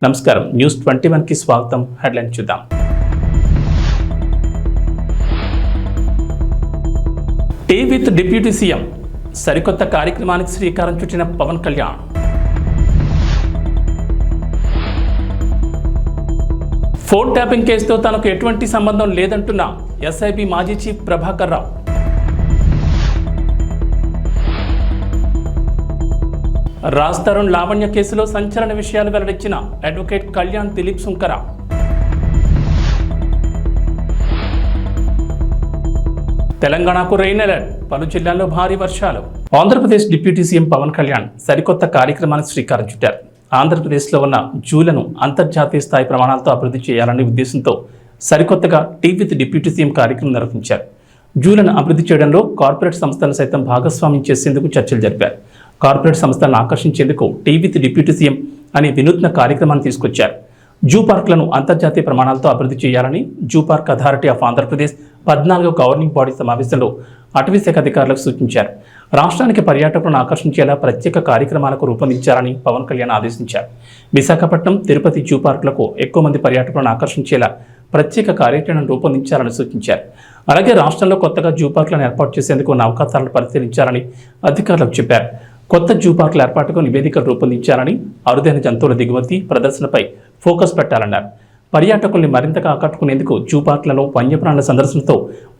నమస్కారం న్యూస్ 21 కి స్వాగతం. హెడ్లైన్ చూద్దాం. టీ విత్ డిప్యూటీ సీఎం సరికొత్త కార్యక్రమానికి శ్రీకారం చుట్టిన పవన్ కళ్యాణ్. ఫోన్ ట్యాపింగ్ కేసుతో తనకు ఎటువంటి సంబంధం లేదంటున్న ఎస్ఐబి మాజీ చీఫ్ ప్రభాకర్ రావు. రాజ్ తరుణ్ లావణ్య కేసులో సంచలన విషయాలు వెల్లడించిన అడ్వకేట్ కళ్యాణ్ దిలీప్ సుంకర. తెలంగాణకు రెయిన్ అలర్ట్, పలు జిల్లాల్లో భారీ వర్షాలు. ఆంధ్రప్రదేశ్ డిప్యూటీ సీఎం పవన్ కళ్యాణ్ సరికొత్త కార్యక్రమానికి శ్రీకారం చుట్టారు. ఆంధ్రప్రదేశ్లో ఉన్న జూలను అంతర్జాతీయ స్థాయి ప్రమాణాలతో అభివృద్ధి చేయాలనే ఉద్దేశంతో సరికొత్తగా టీ విత్ డిప్యూటీ సీఎం కార్యక్రమం నిర్వహించారు. జూలను అభివృద్ధి చేయడంలో కార్పొరేట్ సంస్థలను సైతం భాగస్వామ్యం చేసేందుకు చర్చలు జరిపారు. కార్పొరేట్ సంస్థలను ఆకర్షించేందుకు టీ విత్ డిప్యూటీ సీఎం అనే వినూత్న కార్యక్రమాన్ని తీసుకొచ్చారు. జూ పార్కులను అంతర్జాతీయ ప్రమాణాలతో అభివృద్ధి చేయాలని zoo park authority of Andhra Pradesh 14వ గవర్నింగ్ బాడీ సమావేశంలో అటవీశాఖ అధికారులకు సూచించారు. రాష్ట్రానికి పర్యాటకులను ఆకర్షించేలా ప్రత్యేక కార్యక్రమాలకు రూపొందించాలని పవన్ కళ్యాణ్ ఆదేశించారు. విశాఖపట్నం, తిరుపతి జూ పార్కులకు ఎక్కువ మంది పర్యాటకులను ఆకర్షించేలా ప్రత్యేక కార్యాచరణను రూపొందించాలని సూచించారు. అలాగే రాష్ట్రంలో కొత్తగా జూ పార్కులను ఏర్పాటు చేసేందుకు ఉన్న అవకాశాలను పరిశీలించాలని అధికారులకు చెప్పారు. కొత్త జూ పార్కుల ఏర్పాటుకు నివేదికలు రూపొందించాలని, అరుదైన జంతువుల దిగుమతి ప్రదర్శనపై ఫోకస్ పెట్టాలన్నారు. పర్యాటకుల్ని మరింతగా ఆకట్టుకునేందుకు జూ పార్కులలో వన్యప్రాణుల సందర్శనతో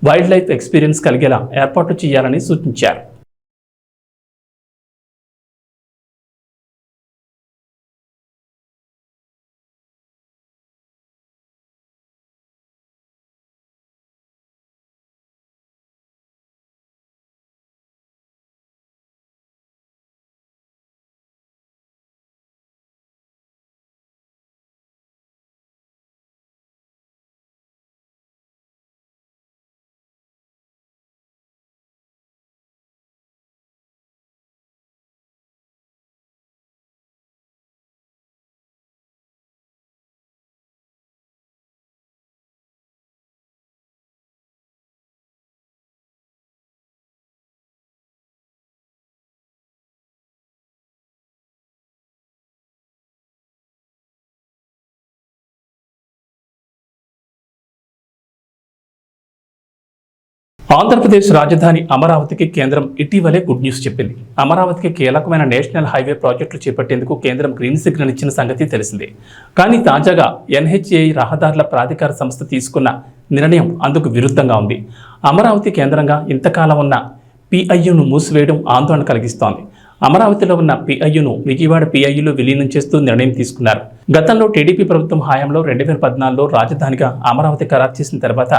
వైల్డ్ లైఫ్ ఎక్స్పీరియన్స్ కలిగేలా ఏర్పాటు చేయాలని సూచించారు. ఆంధ్రప్రదేశ్ రాజధాని అమరావతికి కేంద్రం ఇటీవలే గుడ్ న్యూస్ చెప్పింది. అమరావతికి కీలకమైన నేషనల్ హైవే ప్రాజెక్టులు చేపట్టేందుకు కేంద్రం గ్రీన్ సిగ్నల్ ఇచ్చిన సంగతి తెలిసిందే. కానీ తాజాగా ఎన్హెచ్ఏఐ రహదారుల ప్రాధికార సంస్థ తీసుకున్న నిర్ణయం అందుకు విరుద్ధంగా ఉంది. అమరావతి కేంద్రంగా ఇంతకాలం ఉన్న పిఐయును మూసివేయడం ఆందోళన కలిగిస్తోంది. అమరావతిలో ఉన్న పిఐయును విజయవాడ పిఐయులో విలీనం చేస్తూ నిర్ణయం తీసుకున్నారు. గతంలో టీడీపీ ప్రభుత్వం హయాంలో 2014లో రాజధానిగా అమరావతి ఖరారు చేసిన తర్వాత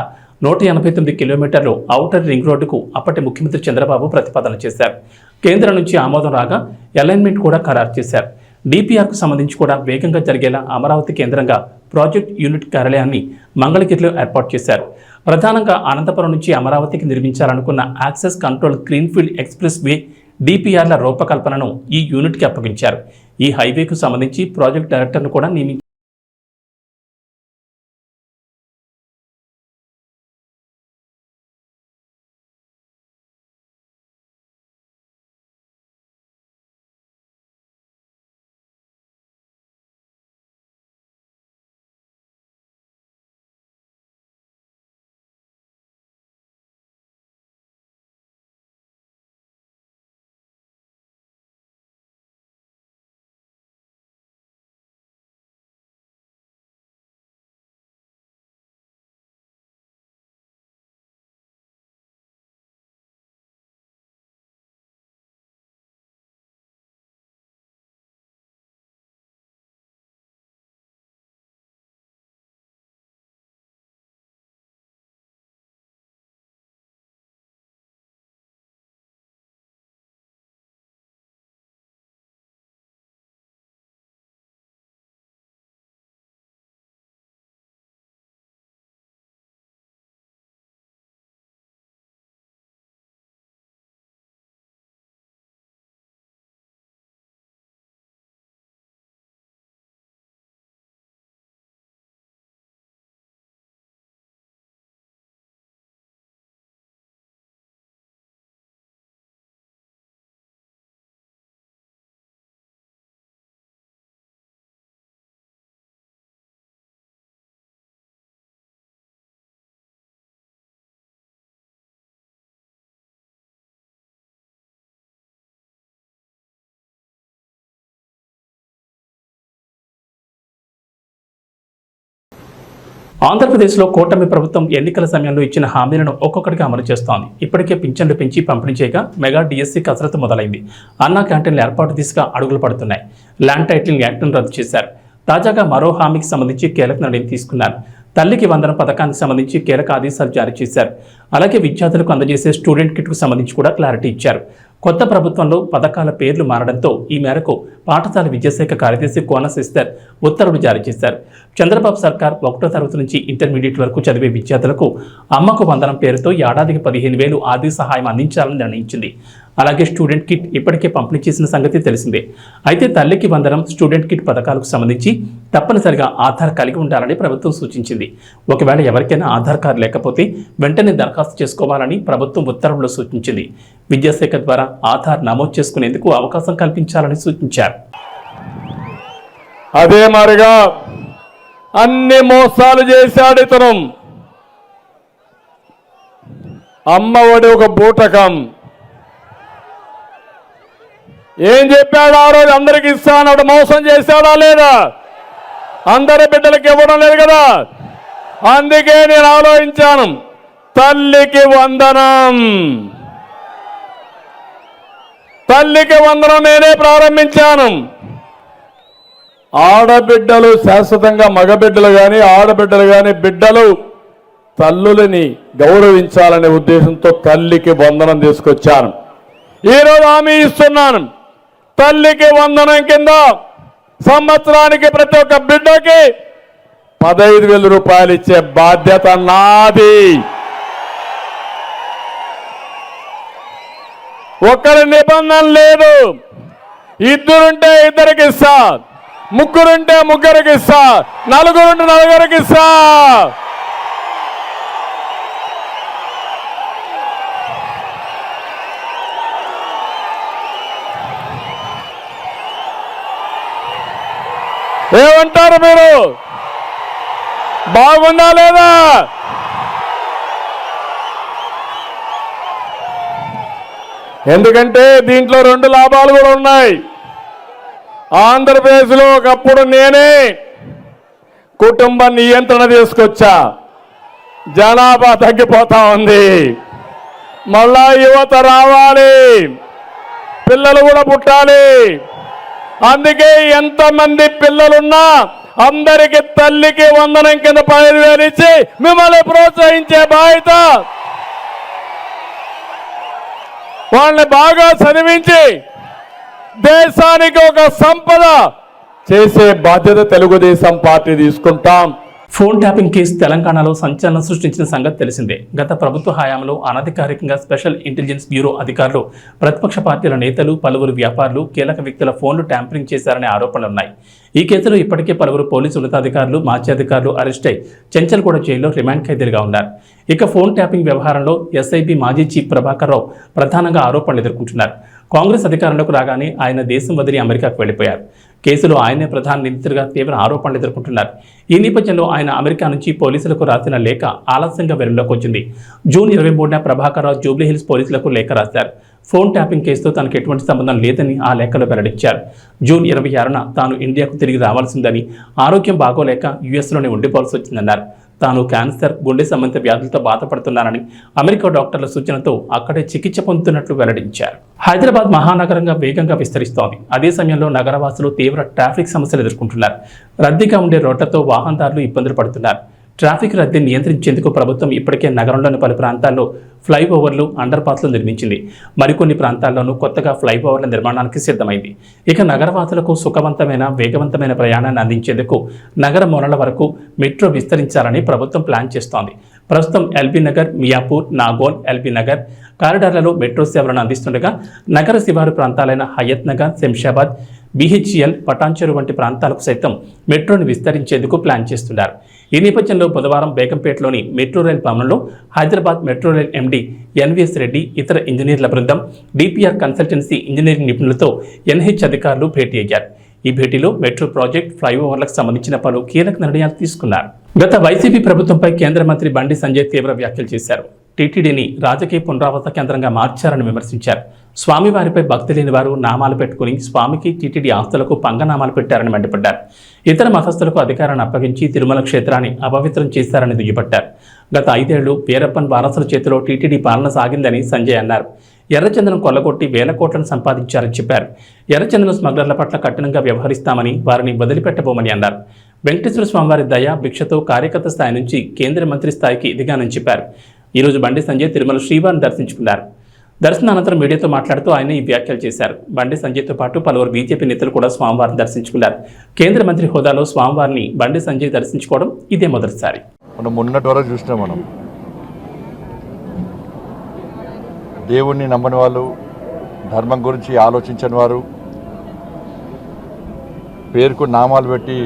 189 కిలోమీటర్లు ఔటర్ రింగ్ రోడ్డుకు అప్పటి ముఖ్యమంత్రి చంద్రబాబు ప్రతిపాదన చేశారు. కేంద్రం నుంచి ఆమోదం రాగా అలైన్మెంట్ కూడా ఖరారు చేశారు. డిపిఆర్కు సంబంధించి కూడా వేగంగా జరిగేలా అమరావతి కేంద్రంగా ప్రాజెక్ట్ యూనిట్ కార్యాలయాన్ని మంగళగిరిలో ఏర్పాటు చేశారు. ప్రధానంగా అనంతపురం నుంచి అమరావతికి నిర్మించాలనుకున్న access control greenfield expressway డిపిఆర్ల రూపకల్పనను ఈ యూనిట్కి అప్పగించారు. ఈ హైవేకు సంబంధించి ప్రాజెక్ట్ డైరెక్టర్ను కూడా నియమించారు. ఆంధ్రప్రదేశ్లో కూటమి ప్రభుత్వం ఎన్నికల సమయంలో ఇచ్చిన హామీలను ఒక్కొక్కటిగా అమలు చేస్తోంది. ఇప్పటికే పింఛన్లు పెంచి పంపిణీ చేయగా మెగా డిఎస్సీ కసరత్తు మొదలైంది. అన్నా క్యాంటీన్ల ఏర్పాటు దిశగా అడుగులు పడుతున్నాయి. ల్యాండ్ టైటిలింగ్ యాక్ట్ను రద్దు చేశారు. తాజాగా మరో హామీకి సంబంధించి కీలక నిర్ణయం తీసుకున్నారు. తల్లికి వందనం పథకానికి సంబంధించి కీలక ఆదేశాలు జారీ చేశారు. అలాగే విద్యార్థులకు అందజేసే స్టూడెంట్ కిట్కు సంబంధించి కూడా క్లారిటీ ఇచ్చారు. కొత్త ప్రభుత్వంలో పథకాల పేర్లు మారడంతో ఈ మేరకు పాఠశాల విద్యాశాఖ కార్యదర్శి కోన శశిధర్ ఉత్తర్వులు జారీ చేశారు. చంద్రబాబు సర్కార్ 1వ తరగతి నుంచి ఇంటర్మీడియట్ వరకు చదివే విద్యార్థులకు అమ్మకు వందనం పేరుతో ఏడాదికి 15,000 ఆర్థిక సహాయం అందించాలని నిర్ణయించింది. అలాగే స్టూడెంట్ కిట్ ఇప్పటికే పంపిణీ చేసిన సంగతి తెలిసిందే. అయితే తల్లికి వందనం, స్టూడెంట్ కిట్ పథకాలకు సంబంధించి తప్పనిసరిగా ఆధార్ కలిగి ఉండాలని ప్రభుత్వం సూచించింది. ఒకవేళ ఎవరికైనా ఆధార్ కార్డు లేకపోతే వెంటనే దరఖాస్తు చేసుకోవాలని ప్రభుత్వం ఉత్తర్వుల్లో సూచించింది. విద్యాశాఖ ద్వారా ఆధార్ నమోదు చేసుకునేందుకు అవకాశం కల్పించాలని సూచించారు. అదే మరిగా అన్ని మోసాలు చేశాడు ఇతను. అమ్మఒడి ఒక బూటకం. ఏం చెప్పాడు ఆ రోజు? అందరికి ఇస్తానన్నాడు. మోసం చేశాడా లేదా? అందరి బిడ్డలకి ఇవ్వడం లేదు కదా. అందుకే నేను ఆలోచించాను, తల్లికి వందనం, తల్లికి వందనం నేనే ప్రారంభించాను. ఆడబిడ్డలు శాశ్వతంగా, మగబిడ్డలు కానీ ఆడబిడ్డలు కానీ బిడ్డలు తల్లులని గౌరవించాలనే ఉద్దేశంతో తల్లికి వందనం తీసుకొచ్చాను. ఈరోజు హామీ ఇస్తున్నాను, తల్లికి వందనం కింద సంవత్సరానికి ప్రతి ఒక్క బిడ్డకి 15,000 రూపాయలు ఇచ్చే బాధ్యత నాది. ఒక్కరి నిబంధన లేదు. ఇద్దరుంటే ఇద్దరికి ఇస్తా, ముగ్గురుంటే ముగ్గురికి ఇస్తా, నలుగురుంటే నలుగురికి ఇస్తా. ఏమంటారు మీరు? బాగుందా లేదా? ఎందుకంటే దీంట్లో 2 లాభాలు కూడా ఉన్నాయి. ఆంధ్రప్రదేశ్లో ఒకప్పుడు నేనే కుటుంబ నియంత్రణ తీసుకొచ్చా. జనాభా తగ్గిపోతా ఉంది. మళ్ళా యువత రావాలి, పిల్లలు కూడా పుట్టాలి. అందుకే ఎంతమంది పిల్లలున్నా అందరికి తల్లికి వందనం కింద 15,000 ఇచ్చి మిమ్మల్ని ప్రోత్సహించే బాధ్యత, వాళ్ళని బాగా చదివించి దేశానికి ఒక సంపద చేసే బాధ్యత తెలుగుదేశం పార్టీ తీసుకుంటాం. ఫోన్ ట్యాపింగ్ కేసు తెలంగాణలో సంచలనం సృష్టించిన సంగతి తెలిసిందే. గత ప్రభుత్వ హయాంలో అనధికారికంగా స్పెషల్ ఇంటెలిజెన్స్ బ్యూరో అధికారులు, ప్రతిపక్ష పార్టీల నేతలు, పలువురు వ్యాపారులు, కీలక వ్యక్తుల ఫోన్లు ట్యాంపరింగ్ చేశారనే ఆరోపణలున్నాయి. ఈ కేసులో ఇప్పటికే పలువురు పోలీసు ఉన్నతాధికారులు, మాజీ అధికారులు అరెస్ట్ అయి చెంచల్గూడ జైల్లో రిమాండ్ ఖైదీలుగా ఉన్నారు. ఇక ఫోన్ ట్యాపింగ్ వ్యవహారంలో ఎస్ఐబి మాజీ చీఫ్ ప్రభాకర్ రావు ప్రధానంగా ఆరోపణలు ఎదుర్కొంటున్నారు. కాంగ్రెస్ అధికారంలోకి రాగానే ఆయన దేశం వదిలి అమెరికాకు వెళ్లిపోయారు. కేసులో ఆయనే ప్రధాన నిందితుడిగా తీవ్ర ఆరోపణలు ఎదుర్కొంటున్నారు. ఈ నేపథ్యంలో ఆయన అమెరికా నుంచి పోలీసులకు రాసిన లేఖ ఆలస్యంగా వెలుగులోకి వచ్చింది. జూన్ 23న ప్రభాకర్ రావు జూబ్లీహిల్స్ పోలీసులకు లేఖ రాశారు. ఫోన్ ట్యాపింగ్ కేసుతో తనకు ఎటువంటి సంబంధం లేదని ఆ లేఖలో వెల్లడించారు. జూన్ 26న తాను ఇండియాకు తిరిగి రావాల్సిందని, ఆరోగ్యం బాగోలేక యుఎస్లోనే ఉండిపోవాల్సి వచ్చిందన్నారు. తాను క్యాన్సర్, గుండె సంబంధిత వ్యాధులతో బాధపడుతున్నానని, అమెరికా డాక్టర్ల సూచనతో అక్కడే చికిత్స పొందుతున్నట్లు వెల్లడించారు. హైదరాబాద్ మహానగరంగా వేగంగా విస్తరిస్తోంది. అదే సమయంలో నగరవాసులు తీవ్ర ట్రాఫిక్ సమస్యలు ఎదుర్కొంటున్నారు. రద్దీగా ఉండే రోడ్లతో వాహనదారులు ఇబ్బందులు పడుతున్నారు. ట్రాఫిక్ రద్దీని నియంత్రించేందుకు ప్రభుత్వం ఇప్పటికే నగరంలోని పలు ప్రాంతాల్లో ఫ్లైఓవర్లు, అండర్ పాస్లు నిర్మించింది. మరికొన్ని ప్రాంతాల్లోనూ కొత్తగా ఫ్లైఓవర్ల నిర్మాణానికి సిద్ధమైంది. ఇక నగరవాసులకు సుఖవంతమైన, వేగవంతమైన ప్రయాణాన్ని అందించేందుకు నగర మూలల వరకు మెట్రో విస్తరించాలని ప్రభుత్వం ప్లాన్ చేస్తోంది. ప్రస్తుతం ఎల్బీ నగర్, మియాపూర్, నాగోల్, ఎల్బీ నగర్ కారిడార్లలో మెట్రో సేవలను అందిస్తుండగా నగర శివారు ప్రాంతాలైన హయత్ నగర్, శంషాబాద్, బిహెచ్ఎల్, పటాన్చెరు వంటి ప్రాంతాలకు సైతం మెట్రోను విస్తరించేందుకు ప్లాన్ చేస్తున్నారు. ఈ నేపథ్యంలో బుధవారం బేగంపేటలోని మెట్రో రైల్ భవనంలో Hyderabad metro rail MD NVS Reddy, ఇతర ఇంజనీర్ల బృందం, డిపిఆర్ కన్సల్టెన్సీ ఇంజనీరింగ్ నిపుణులతో ఎన్హెచ్ అధికారులు భేటీ అయ్యారు. ఈ భేటీలో మెట్రో ప్రాజెక్ట్, ఫ్లైఓవర్లకు సంబంధించిన పలు కీలక నిర్ణయాలు తీసుకున్నారు. గత వైసీపీ ప్రభుత్వంపై కేంద్ర మంత్రి బండి సంజయ్ తీవ్ర వ్యాఖ్యలు చేశారు. టీటీడీని రాజకీయ పునరావాస కేంద్రంగా మార్చారని విమర్శించారు. స్వామివారిపై భక్తి లేని వారు నామాలు పెట్టుకుని స్వామికి టీటీడీ ఆస్తులకు పంగనామాలు పెట్టారని మండిపడ్డారు. ఇతర మతస్థులకు అధికారాన్ని అప్పగించి తిరుమల క్షేత్రాన్ని అపవిత్రం చేశారని దుయ్యబట్టారు. గత 5 ఏళ్లు వీరప్పన్ వారసుల చేతిలో టీటీడీ పాలన సాగిందని సంజయ్ అన్నారు. ఎర్రచందనం కొల్లగొట్టి వేల కోట్లను సంపాదించారని చెప్పారు. ఎర్రచందనం స్మగ్లర్ల పట్ల కఠినంగా వ్యవహరిస్తామని, వారిని వదిలిపెట్టబోమని అన్నారు. వెంకటేశ్వర స్వామివారి దయ భిక్షతో కార్యకర్త స్థాయి నుంచి కేంద్ర మంత్రి స్థాయికి ఎదిగానని చెప్పారు. ఈరోజు బండి సంజయ్ తిరుమల శ్రీవారిని దర్శించుకున్నారు. దర్శనానంతరం మీడియాతో మాట్లాడుతూ ఆయన ఈ వ్యాఖ్యలు చేశారు. బండి సంజయ్తో పాటు పలువురు బీజేపీ నేతలు కూడా స్వామివారిని దర్శించుకున్నారు. కేంద్ర మంత్రి హోదాలో స్వామివారిని బండి సంజయ్ దర్శించుకోవడం ఇదే మొదటిసారి. మనం మొన్నటి వరకు చూసినాం. మనం దేవుణ్ణి నమ్మని వాళ్ళు, ధర్మం గురించి ఆలోచించని వారు, పేరుకు నామాలు పెట్టి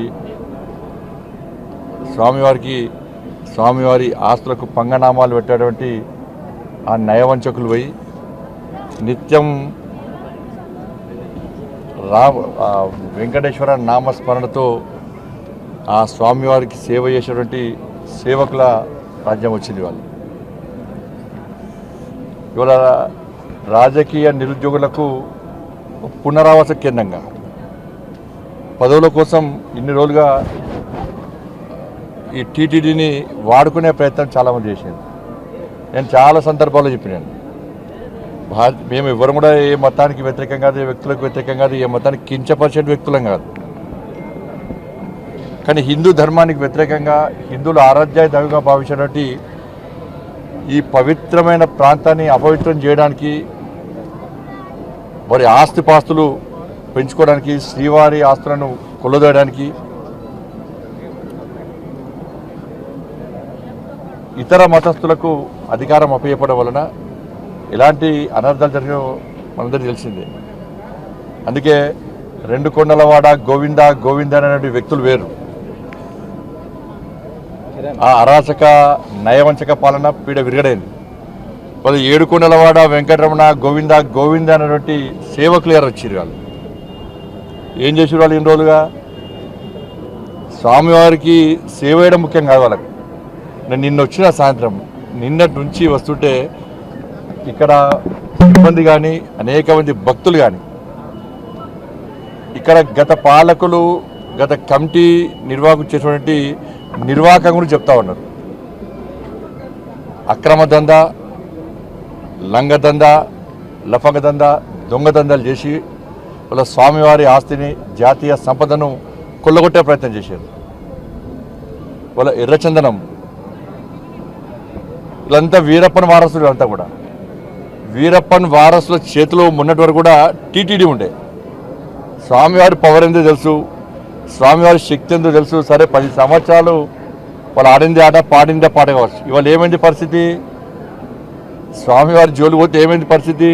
స్వామివారి ఆస్తులకు పంగనామాలు పెట్టేటువంటి ఆ నయవంచకులు పోయి నిత్యం వెంకటేశ్వర నామస్మరణతో ఆ స్వామివారికి సేవ చేసేటువంటి సేవకుల రాజ్యం వచ్చింది. వాళ్ళు ఇవాళ రాజకీయ నిరుద్యోగులకు పునరావాస కేంద్రంగా పదవుల కోసం ఇన్ని రోజులుగా ఈ టీటీడీని వాడుకునే ప్రయత్నం చాలామంది చేశారు. నేను చాలా సందర్భాల్లో చెప్పినాను, మేము ఎవరు కూడా ఏ మతానికి వ్యతిరేకం కాదు, ఏ వ్యక్తులకు వ్యతిరేకం కాదు, ఏ మతానికి కించపరిచే వ్యక్తులం కాదు. కానీ హిందూ ధర్మానికి వ్యతిరేకంగా, హిందువుల ఆరాధ్య దైవంగా భావించినటువంటి ఈ పవిత్రమైన ప్రాంతాన్ని అపవిత్రం చేయడానికి, వారి ఆస్తిపాస్తులు పెంచుకోవడానికి, శ్రీవారి ఆస్తులను కొల్లదోయడానికి, ఇతర మతస్థులకు అధికారం అప్పచెప్పడం వలన ఎలాంటి అనర్థాలు జరిగినో మనందరికీ తెలిసిందే. అందుకే 2 కొండలవాడ గోవింద గోవింద అనే వ్యక్తులు వేరు. ఆ అరాచక నయవంచక పాలన పీడ విరగడైంది. వాళ్ళు 7 కొండలవాడ వెంకటరమణ గోవింద గోవింద అనేటువంటి సేవకులు ఎవరు వచ్చారు. వాళ్ళు ఏం చేసారు? వాళ్ళు ఇన్ని రోజులుగా స్వామివారికి సేవ చేయడం ముఖ్యం కాదు వాళ్ళకి. నేను నిన్న వచ్చిన సాయంత్రం, నిన్నటి నుంచి వస్తుంటే ఇక్కడ సిబ్బంది కానీ, అనేక మంది భక్తులు కానీ, ఇక్కడ గత పాలకులు, గత కమిటీ నిర్వాహకులు చేసినటువంటి నిర్వాహకం గురించి చెప్తా ఉన్నారు. అక్రమ దందా, లంగ దందా, లఫంగ దందా, దొంగ దందాలు చేసి వాళ్ళ స్వామివారి ఆస్తిని, జాతీయ సంపదను కొల్లగొట్టే ప్రయత్నం చేశారు. వాళ్ళ ఎర్రచందనం వీళ్ళంతా వీరప్పన్ వారసులు. అంతా కూడా వీరప్పన్ వారసుల చేతిలో మొన్నటి వరకు కూడా టీటీడీ ఉండే. స్వామివారి పవర్ ఎంతో తెలుసు, స్వామివారి శక్తి ఎంతో తెలుసు. సరే 10 సంవత్సరాలు వాళ్ళు ఆడింది ఆట, పాడిందే పాట కావచ్చు. ఇవాళ ఏమైంది పరిస్థితి? స్వామివారి జోలు పోతే ఏమైంది పరిస్థితి?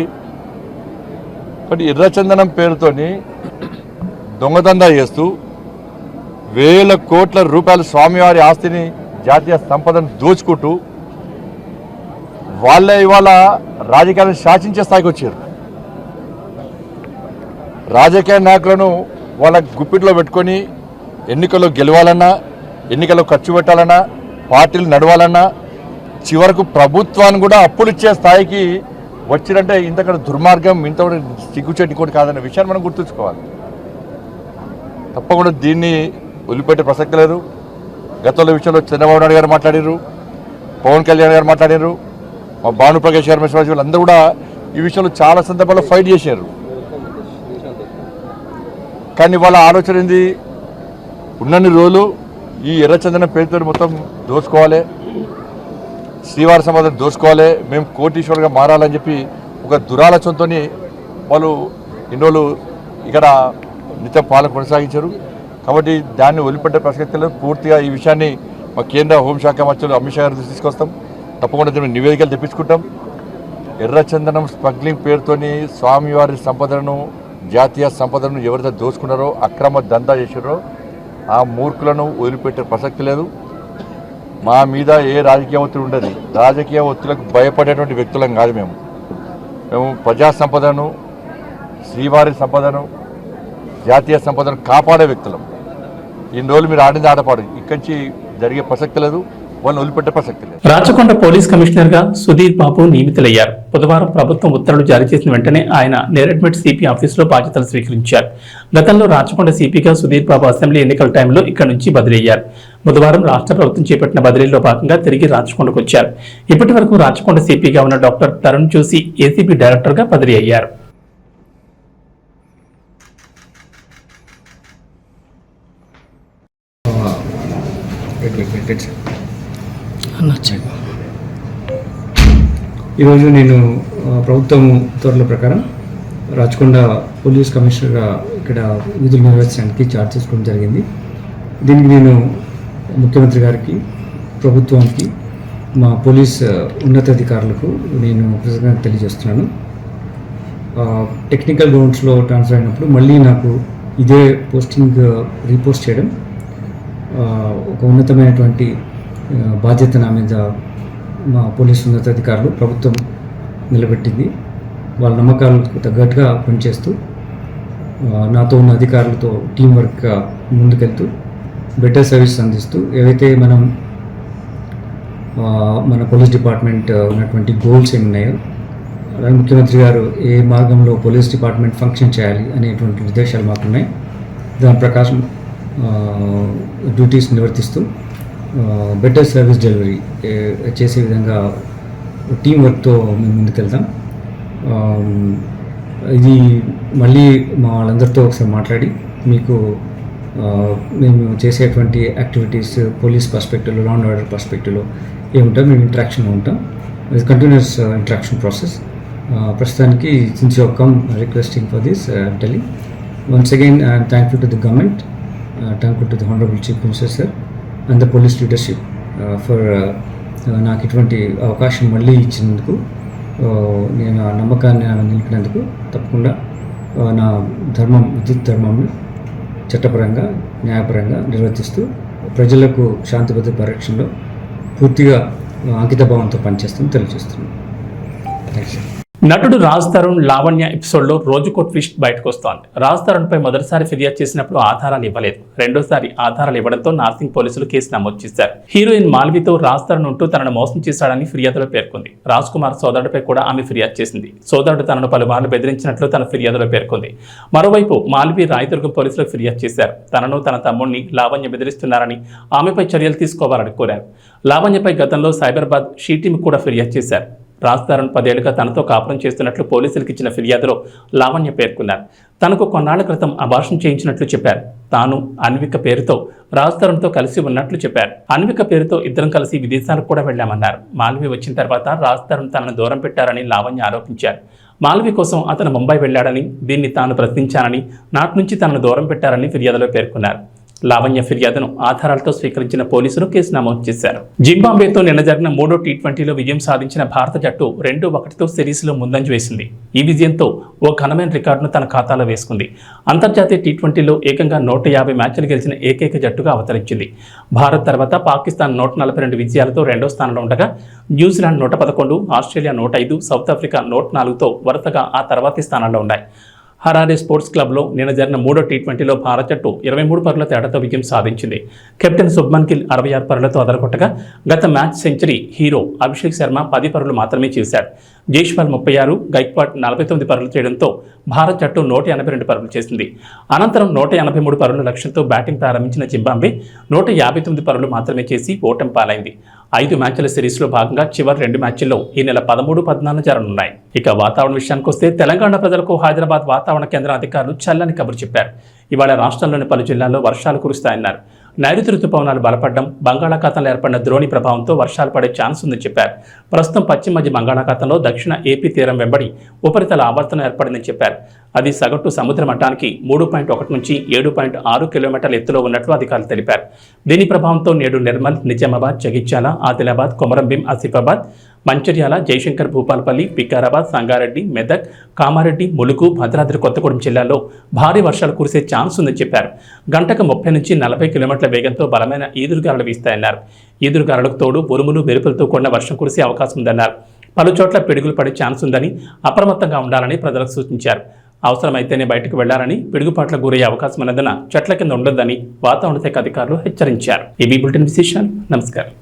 కాబట్టి ఎర్రచందనం పేరుతోని దొంగదందా చేస్తూ వేల కోట్ల రూపాయలు స్వామివారి ఆస్తిని, జాతీయ సంపదను దోచుకుంటూ వాళ్ళే ఇవాళ రాజకీయాలను శాసించే స్థాయికి వచ్చారు. రాజకీయ నాయకులను వాళ్ళ గుప్పిట్లో పెట్టుకొని ఎన్నికల్లో గెలవాలన్నా, ఎన్నికల్లో ఖర్చు పెట్టాలన్నా, పార్టీలు నడవాలన్నా, చివరకు ప్రభుత్వాన్ని కూడా అప్పులు ఇచ్చే స్థాయికి వచ్చిరంటే ఇంతకన్నా దుర్మార్గం, ఇంత సిగ్గుచేటి కూడా కాదన్న విషయాన్ని మనం గుర్తుంచుకోవాలి. తప్పకుండా దీన్ని వదిలిపెట్టే ప్రసక్తి లేదు. గతంలో విషయంలో చంద్రబాబు నాయుడు గారు మాట్లాడారు, పవన్ కళ్యాణ్ గారు మాట్లాడారు, మా భానుప్రకాష్ గారు, వీళ్ళందరూ కూడా ఈ విషయంలో చాలా సందర్భాల్లో ఫైట్ చేశారు. కానీ వాళ్ళ ఆలోచన ఏంది? ఉన్నన్ని రోజులు ఈ ఎర్రచందనం పేరుతో మొత్తం దోచుకోవాలి, శ్రీవారి సంపదను దోచుకోవాలి, మేము కోటీశ్వరుగా మారాలని చెప్పి ఒక దురాలోచనతో వాళ్ళు ఇన్ని రోజులు ఇక్కడ నిత్యం పాలన కొనసాగించారు. కాబట్టి దాన్ని వదిలిపెట్టే ప్రసక్తి లేదు. పూర్తిగా ఈ విషయాన్ని మా కేంద్ర హోంశాఖ మంత్రులు అమిత్ షా గారు తీసుకొస్తాం. తప్పకుండా దీన్ని నివేదికలు తెప్పించుకుంటాం. ఎర్రచందనం స్మగ్లింగ్ పేరుతోని స్వామివారి సంపదను, జాతీయ సంపదను ఎవరైతే దోచుకున్నారో, అక్రమ దందా చేశారో ఆ మూర్ఖులను వదిలిపెట్టే ప్రసక్తి లేదు. మా మీద ఏ రాజకీయ ఒత్తిడి ఉండదు. రాజకీయ ఒత్తిడిలకు భయపడేటువంటి వ్యక్తులం కాదు. మేము ప్రజా సంపదను, శ్రీవారి సంపదను, జాతీయ సంపదను కాపాడే వ్యక్తులం. ఇన్ని రోజులు మీరు ఆడింది ఆటపాడు, ఇక్కడి నుంచి జరిగే ప్రసక్తి లేదు. వాళ్ళని వదిలిపెట్టే ప్రసక్తి లేదు. రాచకొండ పోలీస్ కమిషనర్ గా సుధీర్ బాబు నియమితులయ్యారు. బుధవారం ప్రభుత్వం ఉత్తర్వులు జారీ చేసిన వెంటనే ఆయన నేరెడ్మెట్ సిపి ఆఫీసులో బాధ్యతలు స్వీకరించారు. గతంలో రాచకొండ సిపిగా సుధీర్ బాబు అసెంబ్లీ ఎన్నికల టైంలో ఇక్కడి నుంచి బదిలీ అయ్యారు. బుధవారం రాష్ట్ర ప్రభుత్వం చేపట్టిన బదిలీలో భాగంగా తిరిగి రాచకొండకు వచ్చారు. ఇప్పటి వరకు రాచకొండ సిపిగా ఉన్న డాక్టర్ తరుణ్ చూసి ఏసీబీ డైరెక్టర్ గా బదిలీ అయ్యారు. ఈరోజు నేను ప్రభుత్వం ఉత్తర్వుల ప్రకారం రాచకొండ పోలీస్ కమిషనర్గా ఇక్కడ విధులు నిర్వహించడానికి ఛార్జ్ చేసుకోవడం జరిగింది. దీనికి నేను ముఖ్యమంత్రి గారికి, ప్రభుత్వానికి, మా పోలీస్ ఉన్నతాధికారులకు నేను కృతజ్ఞత తెలియజేస్తున్నాను. టెక్నికల్ గ్రౌండ్స్లో ట్రాన్స్ఫర్ అయినప్పుడు మళ్ళీ నాకు ఇదే పోస్టింగ్ రీపోస్ట్ చేయడం ఒక ఉన్నతమైనటువంటి బాధ్యత నా మీద మా పోలీసు ఉన్నతాధికారులు, ప్రభుత్వం నిలబెట్టింది. వాళ్ళ నమ్మకాలకు తగ్గట్టుగా పనిచేస్తూ నాతో ఉన్న అధికారులతో టీం వర్క్గా ముందుకెళ్తూ బెటర్ సర్వీస్ అందిస్తూ ఏవైతే మన పోలీస్ డిపార్ట్మెంట్ ఉన్నటువంటి గోల్స్ ఏమున్నాయో, అలాగే ముఖ్యమంత్రి గారు ఏ మార్గంలో పోలీస్ డిపార్ట్మెంట్ ఫంక్షన్ చేయాలి అనేటువంటి నిర్దేశాలు మాకున్నాయి. దాని ప్రకారం డ్యూటీస్ నిర్వర్తిస్తూ బెటర్ సర్వీస్ డెలివరీ చేసే విధంగా టీం వర్క్తో మేము ముందుకెళ్తాం. ఇది మళ్ళీ మా వాళ్ళందరితో ఒకసారి మాట్లాడి మీకు మేము చేసేటువంటి యాక్టివిటీస్ పోలీస్ పర్స్పెక్టివ్లో, లా అండ్ ఆర్డర్ పర్స్పెక్టివ్లో ఏముంటాం, మేము ఇంటరాక్షన్లో ఉంటాం. ఇది కంటిన్యూస్ ఇంటరాక్షన్ ప్రాసెస్. ప్రస్తుతానికి since you come requesting for this telling once again I'm thankful to the government, thankful to the honourable chief minister sir and the police leadership for నాకు ఇటువంటి అవకాశం మళ్ళీ ఇచ్చినందుకు, నేను ఆ నమ్మకాన్ని నిలిపినందుకు తప్పకుండా నా విద్యుత్ ధర్మంని చట్టపరంగా, న్యాయపరంగా నిర్వర్తిస్తూ ప్రజలకు శాంతి భద్రత పరిరక్షణలో పూర్తిగా అంకితభావంతో పనిచేస్తామని తెలియజేస్తున్నాను. Thanks sir. నటుడు రాజ్ తరుణ్ లావణ్య ఎపిసోడ్లో రోజుకో ట్విస్ట్ బయటకు వస్తోంది. రాజ్ తరుణ్పై మొదటిసారి ఫిర్యాదు చేసినప్పుడు ఆధారాలు ఇవ్వలేదు. రెండోసారి ఆధారాలు ఇవ్వడంతో నార్సింగ్ పోలీసులు కేసు నమోదు చేశారు. హీరోయిన్ మాల్వితో రాజ్ తరుణ్ ఉంటూ తనను మోసం చేశాడని ఫిర్యాదులో పేర్కొంది. రాజ్ కుమార్ సోదరుడిపై కూడా ఆమె ఫిర్యాదు చేసింది. సోదరుడు తనను పలుమార్లు బెదిరించినట్లు తన ఫిర్యాదులో పేర్కొంది. మరోవైపు మాల్వి రాయదుర్గం పోలీసులకు ఫిర్యాదు చేశారు. తనను తన తమ్ముడిని లావణ్య బెదిరిస్తున్నారని, ఆమెపై చర్యలు తీసుకోవాలని కోరారు. లావణ్యపై గతంలో సైబరాబాద్ షీ టీమ్ కూడా ఫిర్యాదు చేశారు. రాజ్ తరుణ్ 10 ఏళ్లుగా తనతో కాపురం చేస్తున్నట్లు పోలీసులకు ఇచ్చిన ఫిర్యాదులో లావణ్య పేర్కొన్నారు. తనకు కొన్నాళ్ల క్రితం అబార్షన్ చేయించినట్లు చెప్పారు. తాను అన్విక పేరుతో రాజ్ తరుణ్తో కలిసి ఉన్నట్లు చెప్పారు. అన్విక పేరుతో ఇద్దరం కలిసి విదేశాలకు కూడా వెళ్లామన్నారు. మాల్వి వచ్చిన తర్వాత రాజ్ తరుణ్ తనను దూరం పెట్టారని లావణ్య ఆరోపించారు. మాల్వి కోసం అతను ముంబై వెళ్లాడని, దీన్ని తాను ప్రశ్నించానని, నాటి నుంచి తనను దూరం పెట్టారని ఫిర్యాదులో పేర్కొన్నారు. లావణ్య ఫిర్యాదును ఆధారాలతో స్వీకరించిన పోలీసులు కేసు నమోదు చేశారు. జింబాబ్వేతో నిన్న జరిగిన 3వ టీ20లో విజయం సాధించిన భారత జట్టు 2-1తో సిరీస్లో ముందంజ వేసింది. ఈ విజయంతో ఓ ఘనమైన రికార్డును తన ఖాతాలో వేసుకుంది. అంతర్జాతీయ టీ20లో ఏకంగా 150 మ్యాచ్లు గెలిచిన ఏకైక జట్టుగా అవతరించింది. భారత్ తర్వాత పాకిస్తాన్ 142 విజయాలతో 2వ స్థానంలో ఉండగా, న్యూజిలాండ్ 111, ఆస్ట్రేలియా 105, సౌత్ ఆఫ్రికా 104తో వరుసగా ఆ తర్వాతి స్థానాల్లో ఉన్నాయి. హరారే స్పోర్ట్స్ క్లబ్లో నిన్న జరిగిన 3వ టీ20లో భారత జట్టు 23 పరుగుల తేడాతో విజయం సాధించింది. కెప్టెన్ శుభ్మన్ గిల్ 66 పరుగులతో అదరగొట్టగా, గత match century hero Abhishek Sharma 10 పరుగులు మాత్రమే చేశాడు. జైస్వాల్ 36, గైక్వాడ్ 49 పరుగులు చేయడంతో భారత జట్టు 182 పరుగులు చేసింది. అనంతరం 183 పరుగుల లక్ష్యంతో బ్యాటింగ్ ప్రారంభించిన జింబాబ్వే 159 పరుగులు మాత్రమే చేసి ఓటమి పాలైంది. 5 మ్యాచ్ల సిరీస్లో భాగంగా చివరి 2 మ్యాచ్ల్లో ఈ నెల 13, 14 జరగనున్నాయి. ఇక వాతావరణ విషయానికి వస్తే తెలంగాణ ప్రజలకు హైదరాబాద్ వాతావరణ కేంద్రం అధికారులు చల్లని కబురు చెప్పారు. ఇవాళ రాష్ట్రంలోని పలు జిల్లాల్లో వర్షాలు కురుస్తాయన్నారు. నైరుతి రుతుపవనాలు బలపడడం, బంగాళాఖాతంలో ఏర్పడిన ద్రోణి ప్రభావంతో వర్షాలు పడే ఛాన్స్ ఉందని చెప్పారు. ప్రస్తుతం పశ్చిమ మధ్య బంగాళాఖాతంలో దక్షిణ ఏపీ తీరం వెంబడి ఉపరితల ఆవర్తనం ఏర్పడిందని చెప్పారు. అది సగటు సముద్ర మట్టానికి 3.1 నుంచి 7.6 కిలోమీటర్ల ఎత్తులో ఉన్నట్లు అధికారులు తెలిపారు. దీని ప్రభావంతో నేడు నిర్మల్, నిజామాబాద్, జగిత్యాల, ఆదిలాబాద్, కొమరంభీం, ఆసిఫాబాద్, మంచిర్యాల, జయశంకర్, భూపాలపల్లి, వికారాబాద్, సంగారెడ్డి, మెదక్, కామారెడ్డి, ములుగు, భద్రాద్రి కొత్తగూడెం జిల్లాల్లో భారీ వర్షాలు కురిసే ఛాన్స్ ఉందని చెప్పారు. గంటకు 30 నుంచి 40 కిలోమీటర్ల వేగంతో బలమైన ఈదురుగాలులు వీస్తాయన్నారు. ఈదురుగాలులకు తోడు ఉరుములు, మెరుపులతో కూడిన వర్షం కురిసే అవకాశం ఉందన్నారు. పలు చోట్ల పిడుగులు పడే ఛాన్స్ ఉందని, అప్రమత్తంగా ఉండాలని ప్రజలకు సూచించారు. అవసరమైతేనే బయటకు వెళ్లాలని, పిడుగుపాట్లకు గురయ్యే అవకాశం ఉన్నందున చెట్ల కింద ఉండొద్దని వాతావరణ శాఖ అధికారులు హెచ్చరించారు. ఏబీ బులెటిన్ విశేషాలు. నమస్కారం.